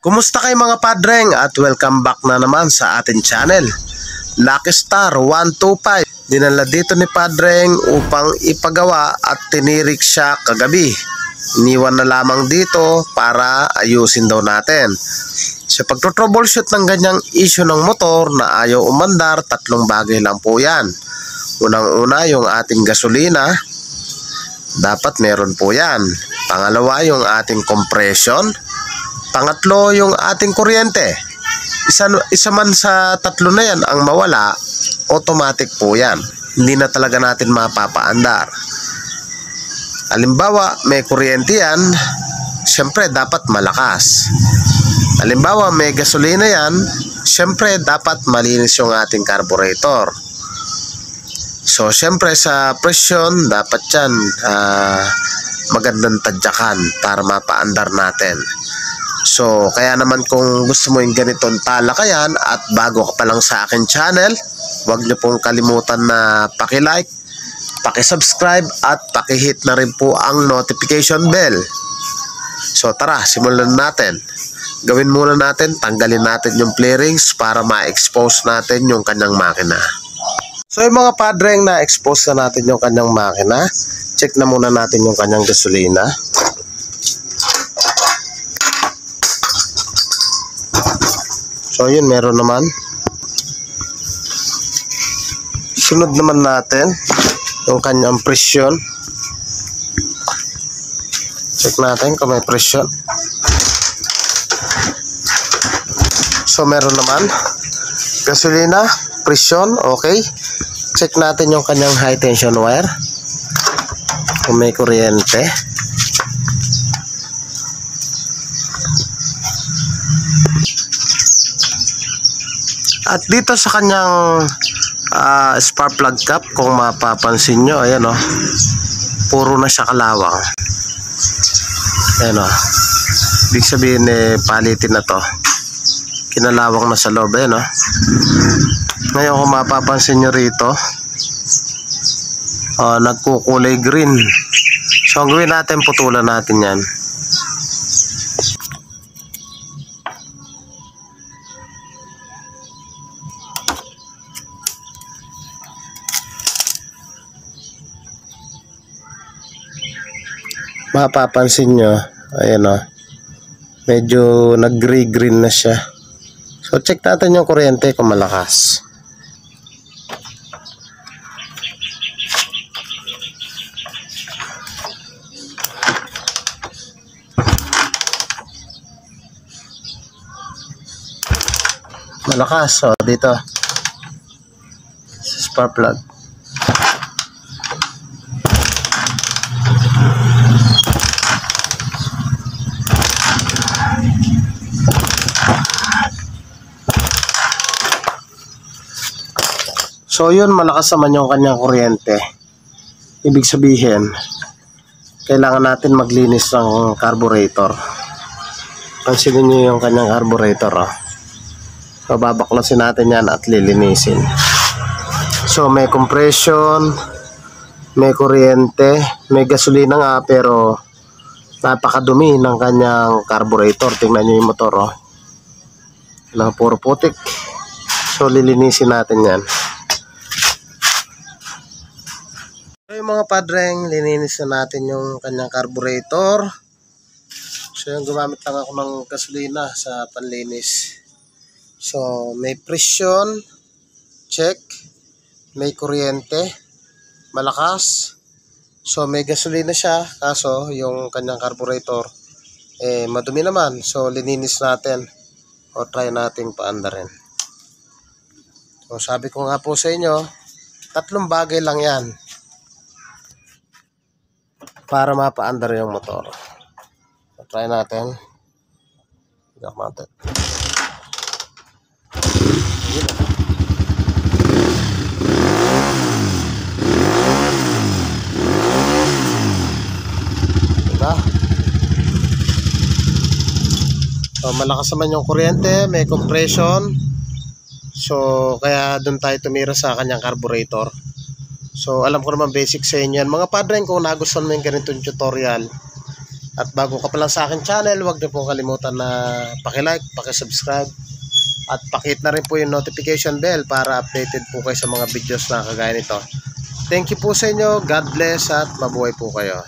Kumusta kayo mga padreng at welcome back na naman sa ating channel. Lucky Star 125 dinala dito ni padreng upang ipagawa at tinirik siya kagabi. Iniwan na lamang dito para ayusin daw natin. Sa pagtotroubleshoot ng ganyang issue ng motor na ayaw umandar, tatlong bagay lang po yan. Unang-una yung ating gasolina, dapat meron po yan. Pangalawa yung ating compression. Pangatlo yung ating kuryente. Isa man sa tatlo na yan ang mawala, automatic po yan. Hindi na talaga natin mapapaandar. Halimbawa, may kuryente yan, syempre dapat malakas. Halimbawa, may gasolina yan, syempre dapat malinis yung ating carburetor. So, syempre sa presyon, dapat yan magandang tadyakan para mapaandar natin. So, kaya naman kung gusto mo yung ganitong talakayan at bago ka pa lang sa akin channel, huwag niyo pong kalimutan na paki-like, paki-subscribe at paki-hit na rin po ang notification bell. So, tara, simulan natin. Gawin muna natin, tanggalin natin yung flarings para ma-expose natin yung kanyang makina. So, yung mga padreng na-expose na natin yung kanyang makina, check na muna natin yung kanyang gasolina. So yun, meron naman. Sunod naman natin yung kanyang presyon. Check natin kung may presyon. So meron naman. Gasolina, presyon, okay. Check natin yung kanyang high tension wire. Kung may kuryente. At dito sa kanyang spark plug cap, kung mapapansin nyo, ayan o, puro na siya kalawang. Ayan o, ibig sabihin palitin na to, kinalawang na sa loob. Ayan o. Ngayon kung mapapansin nyo rito, nagkukulay green. So ang gawin natin, putulan natin yan. Mapapansin nyo, ayan o, medyo nag-green na siya. So check natin yung kuryente kung malakas. Malakas, so dito sa spark plug. So yun, malakas naman yung kanyang kuryente. Ibig sabihin, kailangan natin maglinis ng carburetor. Pansinin nyo yung kanyang carburetor. So babaklasin natin yan at lilinisin. So may compression, may kuryente, may gasolina nga, pero napakadumi ng kanyang carburetor. Tingnan nyo yung motor. Puro putik. So lilinisin natin yan. So yung mga padreng, lininis na natin yung kanyang carburetor. So yung gumamit lang ako ng gasolina sa panlinis. So may presyon, check. May kuryente, malakas. So may gasolina siya, kaso yung kanyang carburetor madumi naman. So lininis natin o try nating paandarin. So sabi ko nga po sa inyo, tatlong bagay lang yan para mapaandar yung motor. So, try natin. Higak natin. Diba? So, malakas naman yung kuryente, may compression. So, kaya doon tayo tumira sa kanyang carburetor. So alam ko naman basic sa inyo yan mga padreng. Kung nagustuhan mo yung ganitong tutorial, At bago ka pa lang sa akin channel, huwag niyo pong kalimutan na paki-like, paki-subscribe at pakihit na rin po yung notification bell para updated po kayo sa mga videos na kagaya nito. Thank you po sa inyo. God bless at mabuhay po kayo.